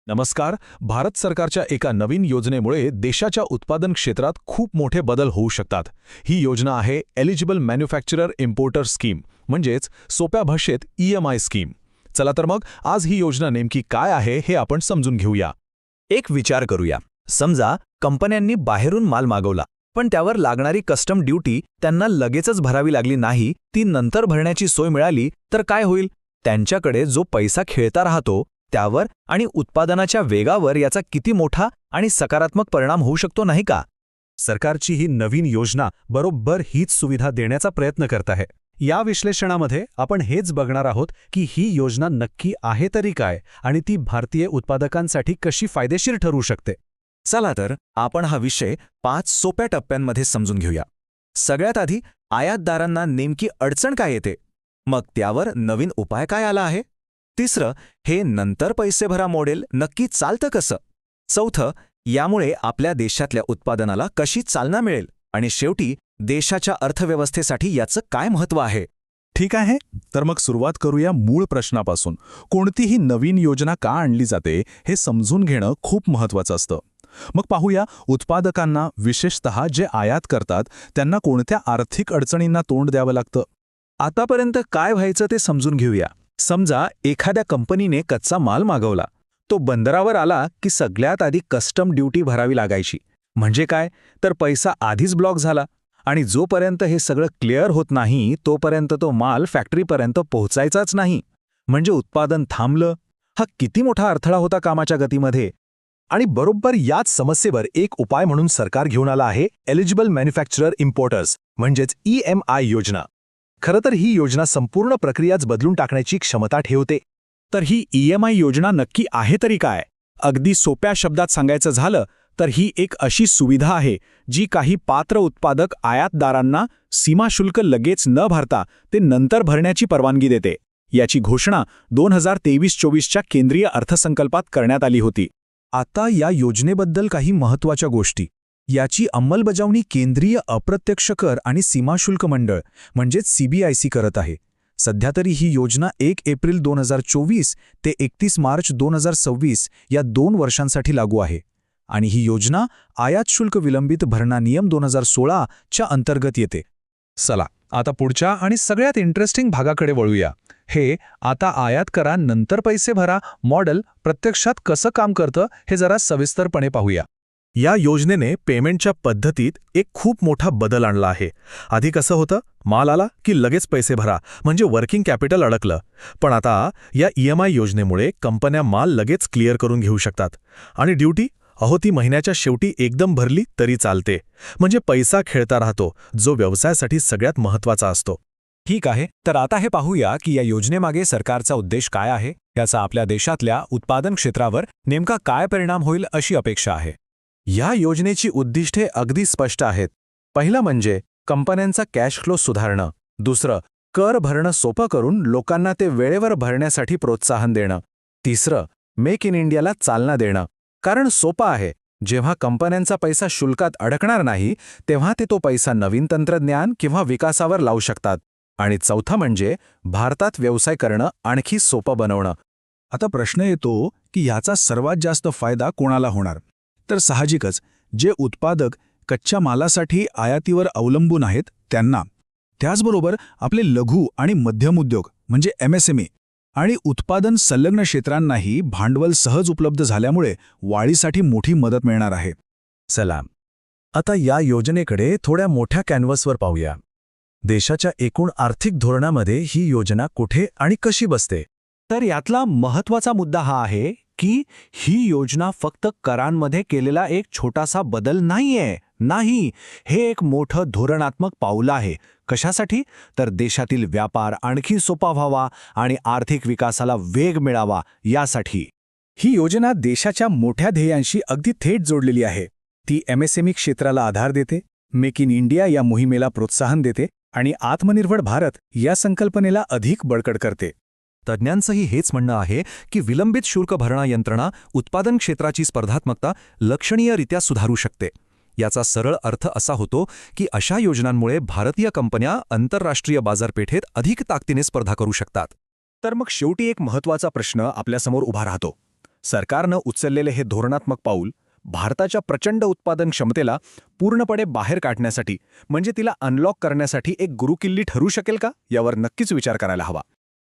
नमस्कार. भारत सरकारच्या एका नवीन योजनेमुळे देशाच्या उत्पादन क्षेत्रात खूप मोठे बदल होऊ शकतात. ही योजना आहे एलिजिबल मॅन्युफॅक्चरर इम्पोर्टर स्कीम, म्हणजेच सोप्या भाषेत EMI स्कीम. चला तर मग आज ही योजना नेमकी काय आहे हे आपण समजून घेऊया. एक विचार करूया. समजा कंपन्यांनी बाहेरून माल मागवला, पण त्यावर लागणारी कस्टम ड्युटी त्यांना लगेचच भरावी लागली नाही, ती नंतर भरण्याची सोय मिळाली तर काय होईल? त्यांच्याकडे जो पैसा खेळता राहतो त्यावर आणि उत्पादनाच्या वेगावर याचा किती मोठा आणि सकारात्मक परिणाम होऊ शकतो, नाही का? सरकारची ही नवीन योजना बरोबर हीच सुविधा देण्याचा प्रयत्न करत आहे. या विश्लेषणामध्ये आपण हेच बघणार आहोत की ही योजना नक्की आहे तरी काय आणि ती भारतीय उत्पादकांसाठी कशी फायदेशीर ठरू शकते. चला तर आपण हा विषय 5 सोप्या टप्प्यांमध्ये समजून घेऊया. सगळ्यात आधी आयातदारांना नेमकी अडचण काय येते, मग त्यावर नवीन उपाय काय आला आहे. तिसरं, हे नंतर पैसे भरा मॉडेल नक्की चालतं कसं. चौथं, यामुळे आपल्या देशातल्या उत्पादनाला कशी चालना मिळेल. आणि शेवटी, देशाच्या अर्थव्यवस्थेसाठी याचं काय महत्त्व आहे. ठीक आहे, तर मग सुरुवात करूया मूळ प्रश्नापासून. कोणतीही नवीन योजना का आणली जाते हे समजून घेणं खूप महत्त्वाचं असतं. मग पाहूया, उत्पादकांना, विशेषतः जे आयात करतात त्यांना कोणत्या आर्थिक अडचणींना तोंड द्यावं लागतं. आतापर्यंत काय व्हायचं ते समजून घेऊया. समजा एखाद्या कंपनीने कच्चा माल मागवला. तो बंदरावर आला की सगळ्यात आधी कस्टम ड्युटी भरावी लागायची. म्हणजे काय, तर पैसा आधीच ब्लॉक झाला आणि जोपर्यंत हे सगळं क्लिअर होत नाही तोपर्यंत तो माल फॅक्टरीपर्यंत पोहोचायचाच नाही. म्हणजे उत्पादन थांबलं. हा किती मोठा अडथळा होता कामाच्या गतीमध्ये. आणि बरोबर याच समस्येवर एक उपाय म्हणून सरकार घेऊन आला आहे एलिजिबल मॅन्युफॅक्चरर इम्पोर्टर्स म्हणजेच EMI योजना. खरं तर ही योजना संपूर्ण प्रक्रियाच बदलून टाकण्याची क्षमता ठेवते. तर ही EMI योजना नक्की आहे तरी काय? अगदी सोप्या शब्दात सांगायचं झालं तर ही एक अशी सुविधा आहे जी काही पात्र उत्पादक आयातदारांना सीमाशुल्क लगेच न भरता ते नंतर भरण्याची परवानगी देते. याची घोषणा 2023-24च्या केंद्रीय अर्थसंकल्पात करण्यात आली होती. आता या योजनेबद्दल काही महत्त्वाच्या गोष्टी. याची अंमलबजावणी केंद्रीय अप्रत्यक्ष कर आणि सीमाशुल्क मंडळ म्हणजेच CBIC करत आहे. सध्या तरी ही योजना 1 एप्रिल 2024 ते 31 मार्च 2026 या 2 वर्षांसाठी लागू आहे. आणि ही योजना आयात शुल्क विलंबित भरणा नियम 2016 च्या अंतर्गत येते. चला आता पुढच्या आणि सगळ्यात इंटरेस्टिंग भागाकडे वळूया. हे आता आयात करा नंतर पैसे भरा मॉडेल प्रत्यक्षात कसं काम करतं हे जरा सविस्तरपणे पाहूया. या योजनेने पेमेंटच्या पद्धतीत एक खूप मोठा बदल आणला आहे. आधी कसं होतं, माल आला की लगेच पैसे भरा म्हणजे वर्किंग कॅपिटल अडकलं. पण आता या EMI योजनेमुळे कंपन्या माल लगेच क्लिअर करून घेऊ शकतात. आणि ड्युटी ती महिन्याच्या शेवटी एकदम भरली तरी चालते. म्हणजे पैसा खेळता राहतो, जो व्यवसायासाठी सगळ्यात महत्त्वाचा असतो. ठीक आहे, तर आता हे पाहूया की या योजनेमागे सरकारचा उद्देश काय आहे. याचा आपल्या देशातल्या उत्पादन क्षेत्रावर नेमका काय परिणाम होईल अशी अपेक्षा आहे. या योजनेची उद्दिष्टे अगदी स्पष्ट आहेत. पहिलं म्हणजे कंपन्यांचा कॅश फ्लो सुधारणं. दुसरं, कर भरणं सोपं करून लोकांना ते वेळेवर भरण्यासाठी प्रोत्साहन देणं. तिसरं, मेक इन इंडियाला चालना देणं. कारण सोपं आहे, जेव्हा कंपन्यांचा पैसा शुल्कात अडकणार नाही तेव्हा ते तो पैसा नवीन तंत्रज्ञान किंवा विकासावर लावू शकतात. आणि चौथं म्हणजे भारतात व्यवसाय करणं आणखी सोपं बनवणं. आता प्रश्न येतो की याचा सर्वात जास्त फायदा कोणाला होणार. तर साहजिकच जे उत्पादक कच्च्या मालासाठी आयातीवर अवलंबून आहेत त्यांना. त्याचबरोबर आपले लघु आणि मध्यम उद्योग म्हणजे MSME आणि उत्पादन संलग्न क्षेत्रांनाही भांडवल सहज उपलब्ध झाल्यामुळे वाढीसाठी मोठी मदत मिळणार आहे. चला आता या योजनेकडे थोड्या मोठ्या कॅनव्हासवर पाहूया. देशाच्या एकूण आर्थिक धोरणामध्ये ही योजना कुठे आणि कशी बसते. तर यातला महत्त्वाचा मुद्दा हा आहे की ही योजना फक्त करांमध्ये केलेला एक छोटासा बदल नाहीये. नाही, हे एक मोठं धोरणात्मक पाऊल आहे. कशासाठी? तर देशातील व्यापार आणखी सोपा व्हावा आणि आर्थिक विकासाला वेग मिळावा यासाठी. ही योजना देशाच्या मोठ्या ध्येयांशी अगदी थेट जोडलेली आहे. ती MSME क्षेत्राला आधार देते, मेक इन इंडिया या मोहिमेला प्रोत्साहन देते आणि आत्मनिर्भर भारत या संकल्पनेला अधिक बळकट करते. तज्ज्ञांचंही हेच म्हणणं आहे की विलंबित शुल्क भरणा यंत्रणा उत्पादन क्षेत्राची स्पर्धात्मकता लक्षणीयरित्या सुधारू शकते. याचा सरळ अर्थ असा होतो की अशा योजनांमुळे भारतीय कंपन्या आंतरराष्ट्रीय बाजारपेठेत अधिक ताकदीने स्पर्धा करू शकतात. तर मग शेवटी एक महत्त्वाचा प्रश्न आपल्यासमोर उभा राहतो. सरकारनं उचललेले हे धोरणात्मक पाऊल भारताच्या प्रचंड उत्पादन क्षमतेला पूर्णपणे बाहेर काढण्यासाठी म्हणजे तिला अनलॉक करण्यासाठी एक गुरुकिल्ली ठरू शकेल का यावर नक्कीच विचार करायला हवा.